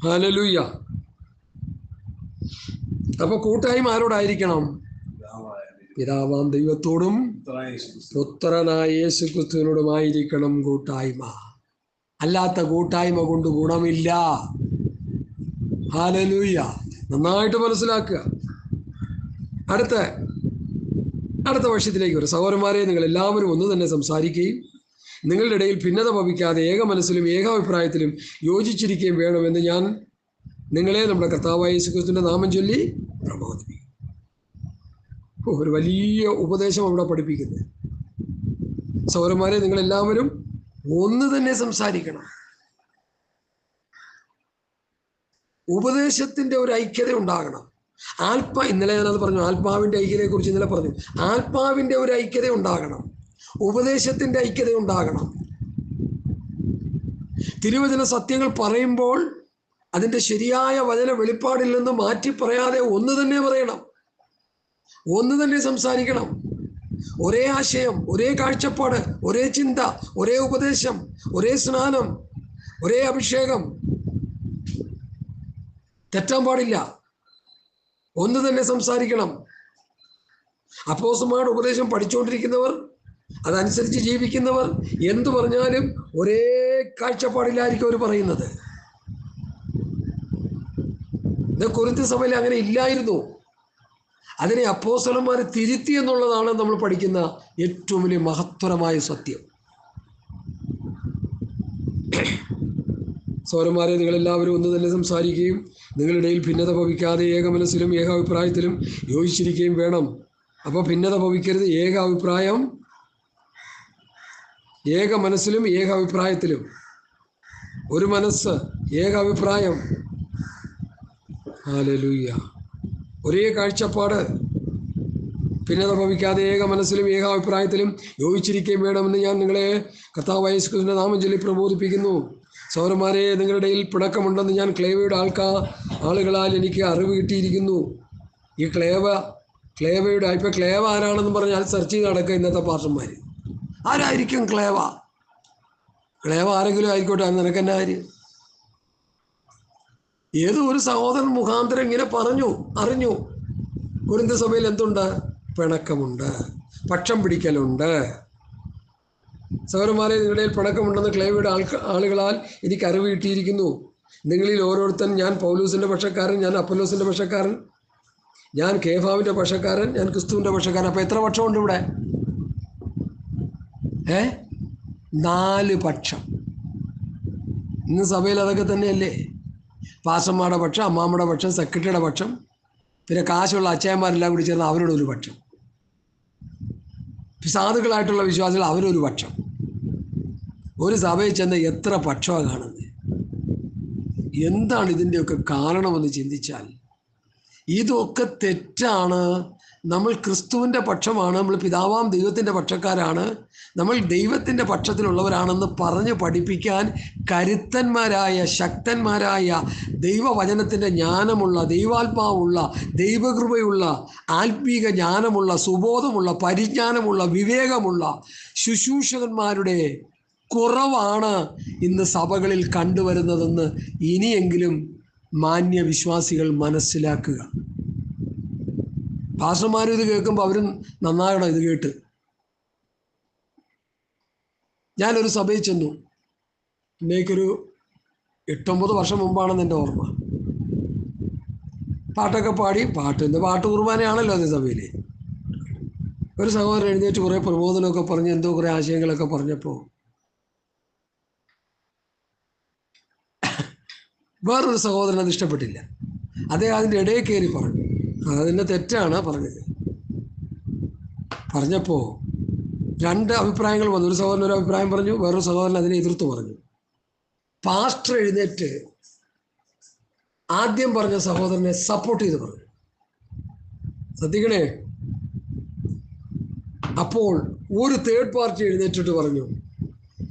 ഹല്ലേലൂയ. അപ്പൊ കൂട്ടായ്മ ആരോടായിരിക്കണം? പിതാവാം ദൈവത്തോടും പുത്രനായ യേശു ക്രിസ്തുവിനോടുമായിരിക്കണം കൂട്ടായ്മ. അല്ലാത്ത കൂട്ടായ്മ കൊണ്ട് ഗുണമില്ല. ഹല്ലേലൂയ. നന്നായിട്ട് മനസ്സിലാക്കുക. അടുത്ത വർഷത്തിലേക്ക് വരും. സഹോദരന്മാരെ, നിങ്ങൾ എല്ലാവരും ഒന്ന് തന്നെ സംസാരിക്കുകയും നിങ്ങളുടെ ഇടയിൽ ഭിന്നത ഭവിക്കാതെ ഏക മനസ്സിലും ഏകാഭിപ്രായത്തിലും യോജിച്ചിരിക്കുകയും വേണമെന്ന് ഞാൻ നിങ്ങളെ നമ്മുടെ കർത്താവായ യേശു ക്രിസ്തുവിന്റെ നാമം ചൊല്ലി പ്രബോധിപ്പിക്കും. ഒരു വലിയ ഉപദേശം അവിടെ പഠിപ്പിക്കുന്നത്. സഹോദരന്മാരെ, നിങ്ങളെല്ലാവരും ഒന്ന് തന്നെ സംസാരിക്കണം. ഉപദേശത്തിന്റെ ഒരു ഐക്യത ഉണ്ടാകണം. ഇന്നലെ ഞാനത് പറഞ്ഞു, ആത്മാവിന്റെ ഐക്യതയെ കുറിച്ച് ഇന്നലെ പറഞ്ഞു. ആത്മാവിന്റെ ഒരു ഐക്യത ഉണ്ടാകണം, ഉപദേശത്തിന്റെ ഐക്യത ഉണ്ടാകണം. തിരുവചന സത്യങ്ങൾ പറയുമ്പോൾ അതിന്റെ ശരിയായ വചന വെളിപ്പാടിൽ നിന്ന് മാറ്റി പറയാതെ ഒന്ന് തന്നെ പറയണം, ഒന്ന് തന്നെ സംസാരിക്കണം. ഒരേ ആശയം, ഒരേ കാഴ്ചപ്പാട്, ഒരേ ചിന്ത, ഒരേ ഉപദേശം, ഒരേ സ്നാനം, ഒരേ അഭിഷേകം. തെറ്റാൻ പാടില്ല. ഒന്ന് തന്നെ സംസാരിക്കണം. അപ്പോസ്തലന്മാരുടെ ഉപദേശം പഠിച്ചുകൊണ്ടിരിക്കുന്നവർ, അതനുസരിച്ച് ജീവിക്കുന്നവർ എന്തു പറഞ്ഞാലും ഒരേ കാഴ്ചപ്പാടിലായിരിക്കും അവർ പറയുന്നത്. ഇത് കൊരിന്ത്യർ സഭയിൽ അങ്ങനെ ഇല്ലായിരുന്നു. അതിനെ അപ്പോസ്തലന്മാർ തിരുത്തി എന്നുള്ളതാണ് നമ്മൾ പഠിക്കുന്ന ഏറ്റവും വലിയ മഹത്തരമായ സത്യം. സഹോദരന്മാരെ, നിങ്ങളെല്ലാവരും ഒന്ന് തന്നെ സംസാരിക്കുകയും നിങ്ങളുടെ ഇടയിൽ ഭിന്നത ഭവിക്കാതെ ഏക മനസ്സിലും ഏകാഭിപ്രായത്തിലും യോജിച്ചിരിക്കുകയും വേണം. അപ്പോൾ ഭിന്നത ഭവിക്കരുത്. ഏകാഭിപ്രായം, ഏക മനസ്സിലും ഏകാഭിപ്രായത്തിലും. ഒരു മനസ്സ്, ഏകാഭിപ്രായം. ഹല്ലേലൂയ. ഒരേ കാഴ്ചപ്പാട്. ഭിന്നത ഭവിക്കാതെ ഏക മനസ്സിലും ഏകാഭിപ്രായത്തിലും യോജിച്ചിരിക്കുകയും വേണമെന്ന് ഞാൻ നിങ്ങളെ കർത്താവായ യേശു ക്രിസ്തുവിന്റെ നാമം ചൊല്ലി പ്രബോധിപ്പിക്കുന്നു. സഹോദരന്മാരെ, നിങ്ങളുടെ ഇടയിൽ പിണക്കമുണ്ടെന്ന് ഞാൻ ക്ലേവയുടെ ആളുകളാൽ എനിക്ക് അറിവ് കിട്ടിയിരിക്കുന്നു. ഈ ക്ലേവയുടെ ഇപ്പം ക്ലേവ ആരാണെന്ന് പറഞ്ഞാൽ സെർച്ച് ചെയ്ത് നടക്കുക ഇന്നത്തെ പാസ്റ്റർമാർ. ആരായിരിക്കും ക്ലേവ? ക്ലേവ ആരെങ്കിലും ആയിക്കോട്ടെ, അത് നിനക്ക് എന്നാ കാര്യം? ഏതോ ഒരു സഹോദരൻ മുഖാന്തരം ഇങ്ങനെ അറിഞ്ഞു. കൊരിന്ത്യർ സഭയിൽ എന്തുണ്ട്? പിണക്കമുണ്ട്, പക്ഷം പിടിക്കലുണ്ട്. സഹോദരന്മാരെ, നിങ്ങളുടെ പിണക്കമുണ്ടെന്ന് ക്ലേവയുടെ ആളുകളാൽ എനിക്ക് അറിവ് കിട്ടിയിരിക്കുന്നു. നിങ്ങളിൽ ഓരോരുത്തൻ, ഞാൻ പൗലോസിന്റെ പക്ഷക്കാരൻ, ഞാൻ അപ്പൊല്ലോസിന്റെ പക്ഷക്കാരൻ, ഞാൻ കേഫാവിന്റെ പക്ഷക്കാരൻ, ഞാൻ ക്രിസ്തുവിന്റെ പക്ഷക്കാരൻ. അപ്പൊ എത്ര പക്ഷമുണ്ട് ഇവിടെ? 4 പക്ഷം. ഇന്ന് സഭയിൽ അതൊക്കെ തന്നെയല്ലേ? പാസ്റ്റർമാരുടെ പക്ഷം, അമ്മാമ്മയുടെ പക്ഷം, സെക്രട്ടറിയുടെ പക്ഷം, പിന്നെ കാശുള്ള അച്ചായന്മാരെല്ലാം കൂടി ചേർന്ന് അവരുടെ ഒരു പക്ഷം, സാധുക്കളായിട്ടുള്ള വിശ്വാസികൾ അവരൊരു പക്ഷം. ഒരു സഭയിൽ ചെന്ന് എത്ര പക്ഷമാണ് കാണുന്നത്? എന്താണ് ഇതിൻ്റെയൊക്കെ കാരണമെന്ന് ചിന്തിച്ചാൽ ഇതൊക്കെ തെറ്റാണ്. നമ്മൾ ക്രിസ്തുവിൻ്റെ പക്ഷമാണ്, നമ്മൾ പിതാവാം ദൈവത്തിൻ്റെ പക്ഷക്കാരാണ്, നമ്മൾ ദൈവത്തിൻ്റെ പക്ഷത്തിലുള്ളവരാണെന്ന് പറഞ്ഞ് പഠിപ്പിക്കാൻ കരുത്തന്മാരായ, ശക്തന്മാരായ, ദൈവവചനത്തിൻ്റെ ജ്ഞാനമുള്ള, ദൈവാത്മാവുള്ള, ദൈവകൃപയുള്ള, ആത്മീക ജ്ഞാനമുള്ള, സുബോധമുള്ള, പരിജ്ഞാനമുള്ള, വിവേകമുള്ള ശുശ്രൂഷകന്മാരുടെ കുറവാണ് ഇന്ന് സഭകളിൽ കണ്ടുവരുന്നതെന്ന് ഇനിയെങ്കിലും മാന്യ വിശ്വാസികൾ മനസ്സിലാക്കുക. പാസ്റ്റർമാരും ഇത് കേൾക്കുമ്പോൾ അവരും നന്നാകണം ഇത് കേട്ട്. ഞാനൊരു സഭയിൽ ചെന്നു. എന്നേക്കൊരു 8-9 വർഷം മുമ്പാണെന്ന് എൻ്റെ ഓർമ്മ. പാട്ടൊക്കെ പാടി, പാട്ട് കുർബാനയാണല്ലോ അതേ സഭയിൽ. ഒരു സഹോദരൻ എഴുന്നേറ്റ് കുറേ പ്രബോധനമൊക്കെ പറഞ്ഞ് എന്തോ കുറേ ആശയങ്ങളൊക്കെ പറഞ്ഞപ്പോൾ വേറൊരു സഹോദരൻ അത് ഇഷ്ടപ്പെട്ടില്ല. അദ്ദേഹം അതിൻ്റെ ഇടയിൽ കയറി പറഞ്ഞു. അതിൻ്റെ തെറ്റാണ് പറഞ്ഞത്. പറഞ്ഞപ്പോൾ 2 അഭിപ്രായങ്ങൾ വന്നു. ഒരു സഹോദരൻ ഒരു അഭിപ്രായം പറഞ്ഞു, വേറൊരു സഹോദരൻ അതിനെ എതിർത്ത് പറഞ്ഞു. പാസ്റ്റർ എഴുന്നേറ്റ് ആദ്യം പറഞ്ഞ സഹോദരനെ സപ്പോർട്ട് ചെയ്ത് പറഞ്ഞു. ശ്രദ്ധിക്കണേ. അപ്പോൾ ഒരു തേർഡ് പാർട്ടി എഴുന്നേറ്റിട്ട് പറഞ്ഞു,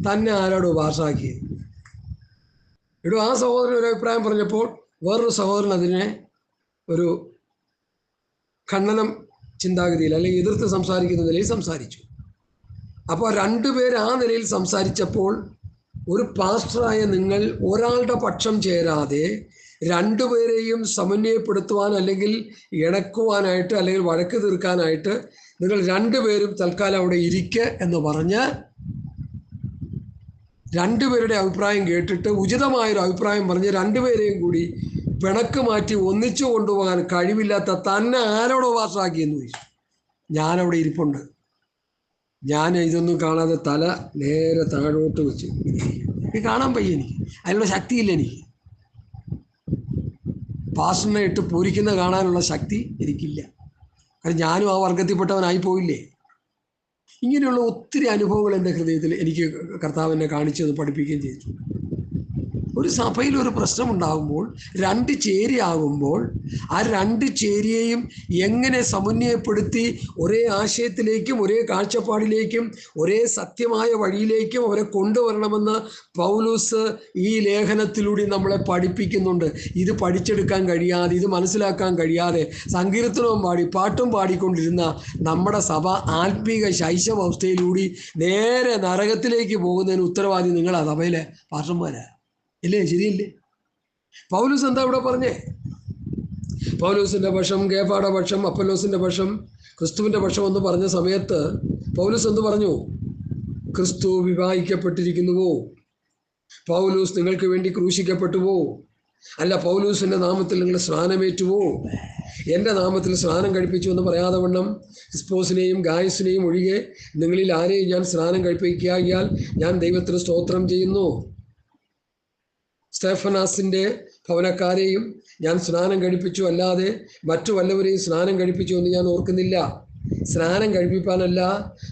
തന്നെ ആരോടോ ഭാഷാക്കി. ഇവിടെ ആ സഹോദരൻ ഒരു അഭിപ്രായം പറഞ്ഞപ്പോൾ വേറൊരു സഹോദരൻ അതിനെ ഒരു ഖണ്ഡനം ചിന്താഗതിയിൽ അല്ലെങ്കിൽ എതിർത്ത് സംസാരിക്കുന്ന നിലയിൽ സംസാരിച്ചു. അപ്പോൾ രണ്ടുപേർ ആ നിലയിൽ സംസാരിച്ചപ്പോൾ ഒരു പാസ്റ്ററായ നിങ്ങൾ ഒരാളുടെ പക്ഷം ചേരാതെ രണ്ടുപേരെയും സമന്വയപ്പെടുത്തുവാൻ അല്ലെങ്കിൽ ഇണക്കുവാനായിട്ട് അല്ലെങ്കിൽ വഴക്ക് തീർക്കാനായിട്ട് നിങ്ങൾ രണ്ടുപേരും തൽക്കാലം അവിടെ ഇരിക്കുക എന്ന് പറഞ്ഞ് രണ്ടുപേരുടെ അഭിപ്രായം കേട്ടിട്ട് ഉചിതമായൊരു അഭിപ്രായം പറഞ്ഞ് രണ്ടുപേരെയും കൂടി പിണക്ക് മാറ്റി ഒന്നിച്ചു കൊണ്ടുപോകാൻ കഴിവില്ലാത്ത തന്നെ ആരോടോ പാസ്റ്ററാക്കിയെന്ന് ചോദിച്ചു. ഞാനവിടെ ഇരിപ്പുണ്ട്. ഞാൻ ഇതൊന്നും കാണാതെ തല നേരെ താഴോട്ട് വെച്ച് എനിക്ക് കാണാൻ വയ്യ. എനിക്ക് അതിനുള്ള ശക്തിയില്ല. എനിക്ക് പാസ്റ്ററിനെ ഇട്ട് പൂരിക്കുന്ന കാണാനുള്ള ശക്തി എനിക്കില്ല. കാരണം ഞാനും ആ വർഗത്തിൽപ്പെട്ടവനായി പോയില്ലേ. ഇങ്ങനെയുള്ള ഒത്തിരി അനുഭവങ്ങൾ എൻ്റെ ഹൃദയത്തിൽ എനിക്ക് കർത്താവ് എന്നെ കാണിച്ചത് പഠിപ്പിക്കുകയും ചെയ്തു. ഒരു സഭയിൽ ഒരു പ്രശ്നമുണ്ടാകുമ്പോൾ രണ്ട് ചേരിയാകുമ്പോൾ ആ രണ്ട് ചേരിയെയും എങ്ങനെ സമന്വയപ്പെടുത്തി ഒരേ ആശയത്തിലേക്കും ഒരേ കാഴ്ചപ്പാടിലേക്കും ഒരേ സത്യമായ വഴിയിലേക്കും അവരെ കൊണ്ടുവരണമെന്ന് പൗലോസ് ഈ ലേഖനത്തിലൂടെ നമ്മളെ പഠിപ്പിക്കുന്നുണ്ട്. ഇത് പഠിച്ചെടുക്കാൻ കഴിയാതെ, ഇത് മനസ്സിലാക്കാൻ കഴിയാതെ സങ്കീർത്തനവും പാടി പാട്ടും പാടിക്കൊണ്ടിരുന്ന നമ്മുടെ സഭ ആത്മീക ശൈശവാവസ്ഥയിലൂടെ നേരെ നരകത്തിലേക്ക് പോകുന്നതിന് ഉത്തരവാദി നിങ്ങളാ, സഭയിലെ പാസ്റ്റർമാരാ. ഇല്ലേ? ശരിയല്ലേ? പൗലോസ് എന്താ ഇവിടെ പറഞ്ഞേ? പൗലോസിൻ്റെ പക്ഷം, കേഫായുടെ പക്ഷം, അപ്പൊല്ലോസിൻ്റെ പക്ഷം, ക്രിസ്തുവിൻ്റെ പക്ഷം എന്ന് പറഞ്ഞ സമയത്ത് പൗലോസ് എന്ത് പറഞ്ഞു? ക്രിസ്തു വിവാഹിക്കപ്പെട്ടിരിക്കുന്നുവോ? പൗലോസ് നിങ്ങൾക്ക് വേണ്ടി ക്രൂശിക്കപ്പെട്ടുവോ? അല്ല, പൗലോസിൻ്റെ നാമത്തിൽ നിങ്ങൾ സ്നാനമേറ്റുവോ? എൻ്റെ നാമത്തിൽ സ്നാനം കഴിപ്പിച്ചു എന്ന് പറയാതെ വണ്ണം ക്രിസ്പോസിനെയും ഗായസിനെയും ഒഴികെ നിങ്ങളിൽ ആരെയും ഞാൻ സ്നാനം കഴിപ്പിക്കാകിയാൽ ഞാൻ ദൈവത്തിന് സ്തോത്രം ചെയ്യുന്നു. സ്തേഫനാസിൻ്റെ ഭവനക്കാരെയും ഞാൻ സ്നാനം കഴിപ്പിച്ചു, അല്ലാതെ മറ്റു വല്ലവരെയും സ്നാനം കഴിപ്പിച്ചു എന്ന് ഞാൻ ഓർക്കുന്നില്ല. സ്നാനം കഴിപ്പിക്കാനല്ല,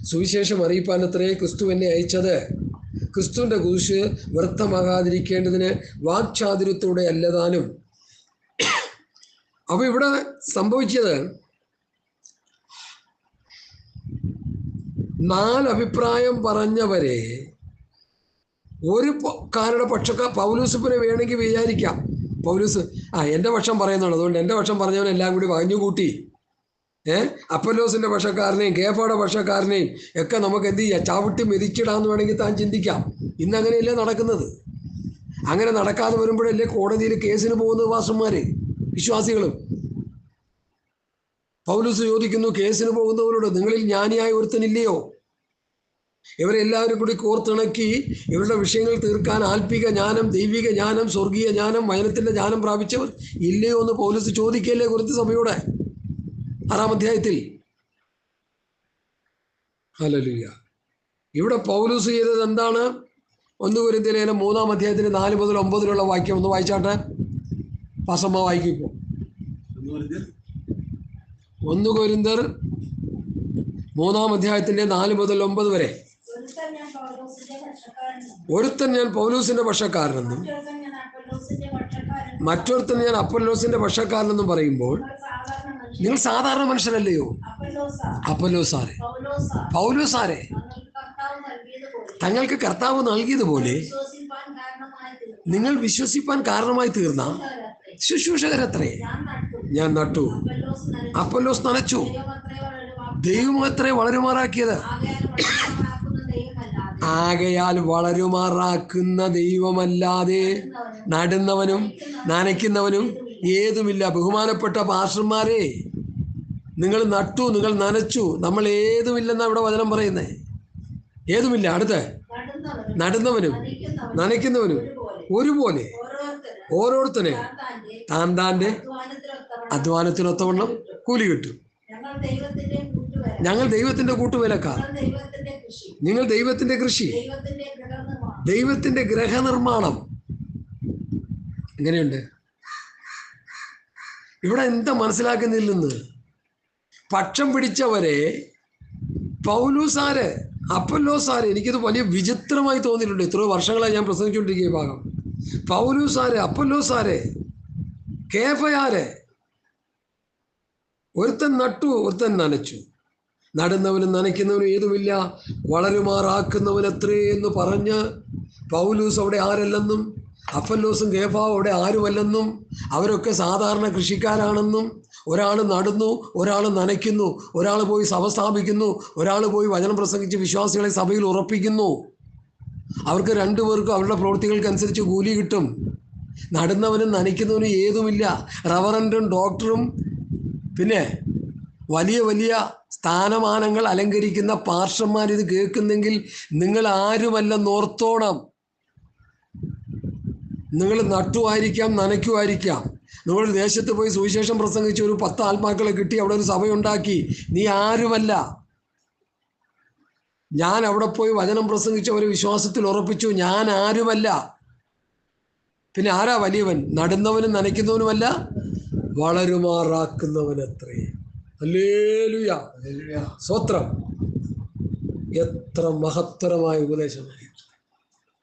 സുവിശേഷം അറിയിപ്പാനത്രേ ക്രിസ്തു എന്നെ അയച്ചത്. ക്രിസ്തുവിൻ്റെ കുരിശ് വ്യർത്ഥമാകാതിരിക്കേണ്ടതിന് വാക്ചാതുര്യത്തോടെ അല്ലതാനും. അപ്പോൾ ഇവിടെ സംഭവിച്ചത് 4 അഭിപ്രായം പറഞ്ഞവരെ ഒരു കാരുടെ പൗലൂസിനെ വേണമെങ്കിൽ വിചാരിക്കാം, പൗലൂസ് എൻ്റെ പക്ഷം പറയുന്നതാണ്, അതുകൊണ്ട് എൻ്റെ പക്ഷം പറഞ്ഞവനെല്ലാം കൂടി വകഞ്ഞുകൂട്ടി അപ്പൊല്ലോസിൻ്റെ പക്ഷക്കാരനെയും കേഫയുടെ പക്ഷക്കാരനെയും ഒക്കെ നമുക്ക് എന്ത് ചെയ്യാം, ചവിട്ടി മെതിച്ചിടാന്ന് വേണമെങ്കിൽ താൻ ചിന്തിക്കാം. ഇന്ന് അങ്ങനെയല്ലേ നടക്കുന്നത്? അങ്ങനെ നടക്കാതെ വരുമ്പോഴല്ലേ കോടതിയിൽ കേസിന് പോകുന്നത് പാസ്റ്റർമാർ, വിശ്വാസികളും. പൗലൂസ് ചോദിക്കുന്നു കേസിന് പോകുന്നവരോട്, നിങ്ങളിൽ ജ്ഞാനിയായ ഒരുത്തനില്ലയോ? ഇവരെല്ലാവരും കൂടി കോർത്തിണക്കി ഇവരുടെ വിഷയങ്ങൾ തീർക്കാൻ ആത്മീക ജ്ഞാനം, ദൈവിക ജ്ഞാനം, സ്വർഗീയ ജ്ഞാനം, വചനത്തിൻ്റെ ജ്ഞാനം പ്രാപിച്ചവർ ഇല്ലയോ എന്ന് പൗലോസ് ചോദിക്കല്ലേ കൊരിന്ത്യർ സഭയോടെ 6-ാം അധ്യായത്തിൽ. ഹല്ലേലൂയ. ഇവിടെ പൗലോസ് ചെയ്തത് എന്താണ്? 1 കൊരിന്ത്യർ 3-ാം അധ്യായത്തിന് 4 മുതൽ 9 വാക്യം ഒന്ന് വായിച്ചാട്ടെ. പാസ്റ്റർമാർ വായിക്കും. ഇപ്പോൾ 1 കൊരിന്ത്യർ 3-ാം അധ്യായത്തിന്റെ 4 മുതൽ 9 വരെ. ഒരുത്തൻ ഞാൻ പൗലോസിന്റെ പക്ഷക്കാരനെന്നും മറ്റൊരുത്തൻ ഞാൻ അപ്പൊല്ലോസിന്റെ പക്ഷക്കാരനെന്നും പറയുമ്പോൾ നിങ്ങൾ സാധാരണ മനുഷ്യരല്ലയോ? അപ്പൊല്ലോസാരെ, പൗലോസാരെ തങ്ങൾക്ക് കർത്താവ് നൽകിയതുപോലെ നിങ്ങൾ വിശ്വസിപ്പാൻ കാരണമായി തീർന്ന ശുശ്രൂഷകരത്രേ. ഞാൻ നട്ടു, അപ്പൊല്ലോസ് നനച്ചു, ദൈവമത്രേ വളരുമാറാക്കിയത്. ആകയാൽ വളരുമാറാക്കുന്ന ദൈവമല്ലാതെ നടുന്നവനും നനയ്ക്കുന്നവനും ഏതുമില്ല. ബഹുമാനപ്പെട്ട പാസ്റ്റർമാരെ, നിങ്ങൾ നട്ടു, നിങ്ങൾ നനച്ചു, നമ്മൾ ഏതുമില്ലെന്നാണ് ഇവിടെ വചനം പറയുന്നത്. ഏതുമില്ല. അടുത്ത് നടുന്നവനും നനയ്ക്കുന്നവനും ഒരുപോലെ ഓരോരുത്തനെ താൻ താൻ്റെ അധ്വാനത്തിനൊത്തവണ്ണം കൂലി കിട്ടും. ഞങ്ങൾ ദൈവത്തിന്റെ കൂട്ടുവേലക്കാർ, നിങ്ങൾ ദൈവത്തിന്റെ കൃഷി, ദൈവത്തിന്റെ ഗൃഹനിർമ്മാണം. എങ്ങനെയുണ്ട്? ഇവിടെ എന്താ മനസ്സിലാക്കുന്നില്ലെന്ന്? പക്ഷം പിടിച്ചവരെ പൗലൂസാര്, അപ്പൊല്ലോസാര്, എനിക്കിത് വലിയ വിചിത്രമായി തോന്നിയിട്ടുണ്ട്. എത്രയോ വർഷങ്ങളായി ഞാൻ പ്രസംഗിച്ചുകൊണ്ടിരിക്കുക ഈ ഭാഗം. പൗലൂസാര്, അപ്പൊല്ലോസാര്, കേഫയാര്, ഒരുത്തൻ നട്ടു, ഒരുത്തൻ നനച്ചു. നടുന്നവനും നനയ്ക്കുന്നവനും ഏതുമില്ല, വളരുമാറാക്കുന്നവൻ എത്രേ എന്ന് പറഞ്ഞ് പൗലൂസ് അവിടെ ആരല്ലെന്നും അപ്പല്ലോസും കേഫാവും അവിടെ ആരുമല്ലെന്നും അവരൊക്കെ സാധാരണ കൃഷിക്കാരാണെന്നും, ഒരാൾ നടുന്നു, ഒരാൾ നനയ്ക്കുന്നു, ഒരാൾ പോയി സഭ സ്ഥാപിക്കുന്നു, ഒരാൾ പോയി വചനം പ്രസംഗിച്ച് വിശ്വാസികളെ സഭയിൽ ഉറപ്പിക്കുന്നു. അവർക്ക് രണ്ടുപേർക്കും അവരുടെ പ്രവൃത്തികൾക്കനുസരിച്ച് കൂലി കിട്ടും. നടുന്നവനും നനയ്ക്കുന്നവനും ഏതുമില്ല. റവറൻറ്റും ഡോക്ടറും പിന്നെ വലിയ വലിയ സ്ഥാനമാനങ്ങൾ അലങ്കരിക്കുന്ന പാർഷന്മാരിത് കേൾക്കുന്നെങ്കിൽ നിങ്ങൾ ആരുമല്ലെന്നോർത്തോണം. നിങ്ങൾ നട്ടുമായിരിക്കാം, നനയ്ക്കുമായിരിക്കാം. നിങ്ങൾ ദേശത്ത് പോയി സുവിശേഷം പ്രസംഗിച്ച് ഒരു 10 ആത്മാക്കളെ കിട്ടി അവിടെ ഒരു സഭയുണ്ടാക്കി. നീ ആരുമല്ല. ഞാൻ അവിടെ പോയി വചനം പ്രസംഗിച്ച് അവരെ വിശ്വാസത്തിൽ ഉറപ്പിച്ചു. ഞാൻ ആരുമല്ല. പിന്നെ ആരാ വലിയവൻ? നടുന്നവനും നനയ്ക്കുന്നവനുമല്ല, വളരുമാറാക്കുന്നവനത്രേ. ഹല്ലേലൂയ, സ്തോത്രം. എത്ര മഹത്തരമായ ഉപദേശമായി!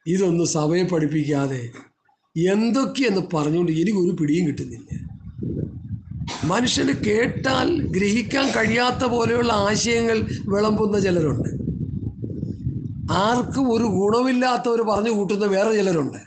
ഇതൊന്നും സഭയെ പഠിപ്പിക്കാതെ എന്തൊക്കെയെന്ന് പറഞ്ഞുകൊണ്ട് എനിക്കൊരു പിടിയും കിട്ടുന്നില്ല. മനുഷ്യന് കേട്ടാൽ ഗ്രഹിക്കാൻ കഴിയാത്ത പോലെയുള്ള ആശയങ്ങൾ വിളമ്പുന്ന ചിലരുണ്ട്. ആർക്കും ഒരു ഗുണമില്ലാത്തവർ പറഞ്ഞു കൂട്ടുന്ന വേറെ ചിലരുണ്ട്.